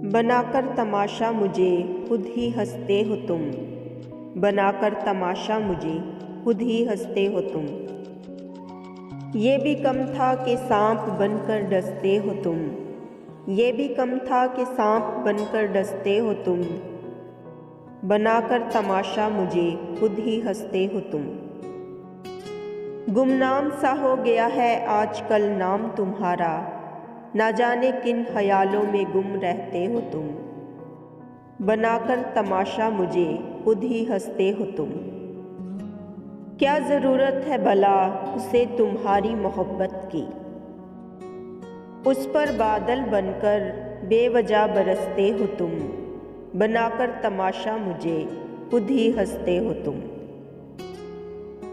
बनाकर तमाशा मुझे खुद ही हंसते हो तुम। बनाकर तमाशा मुझे खुद ही हंसते हो तुम। ये भी कम था कि सांप बनकर डसते हो तुम। ये भी कम था कि सांप बनकर डसते हो तुम। बनाकर तमाशा मुझे खुद ही हंसते हो तुम। गुमनाम सा हो गया है आजकल नाम तुम्हारा, ना जाने किन ख्यालों में गुम रहते हो तुम। बनाकर तमाशा मुझे खुद ही हंसते हो तुम। क्या ज़रूरत है भला उसे तुम्हारी मोहब्बत की, उस पर बादल बनकर बेवजह बरसते हो तुम। बनाकर तमाशा मुझे खुद ही हंसते हो तुम।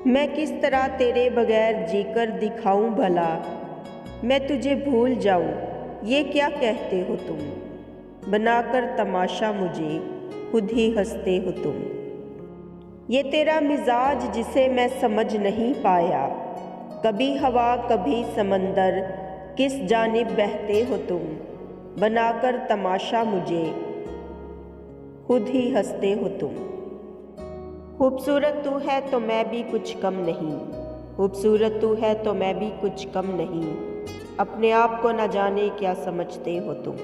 मैं किस तरह तेरे बगैर जीकर दिखाऊं भला, मैं तुझे भूल जाऊं ये क्या कहते हो तुम। बनाकर तमाशा मुझे खुद ही हंसते हो तुम। ये तेरा मिजाज जिसे मैं समझ नहीं पाया, कभी हवा कभी समंदर किस जानिब बहते हो तुम। बनाकर तमाशा मुझे खुद ही हंसते हो तुम। खूबसूरत तू है तो मैं भी कुछ कम नहीं, खूबसूरत तू है तो मैं भी कुछ कम नहीं। अपने आप को न जाने क्या समझते हो तुम।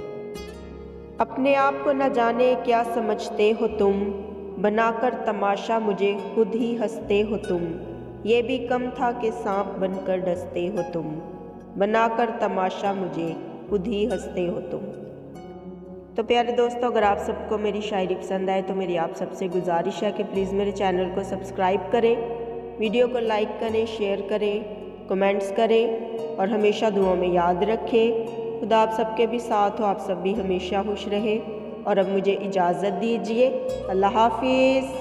अपने आप को न जाने क्या समझते हो तुम। बनाकर तमाशा मुझे खुद ही हंसते हो तुम। ये भी कम था कि सांप बनकर डसते हो तुम। बनाकर तमाशा मुझे खुद ही हंसते हो तुम। तो प्यारे दोस्तों, अगर आप सबको मेरी शायरी पसंद आए तो मेरी आप सबसे गुजारिश है कि प्लीज़ मेरे चैनल को सब्सक्राइब करें, वीडियो को लाइक करें, शेयर करें, कमेंट्स करें और हमेशा दुआओं में याद रखें। खुदा आप सबके भी साथ हो, आप सब भी हमेशा खुश रहें। और अब मुझे इजाज़त दीजिए। अल्लाह हाफिज़।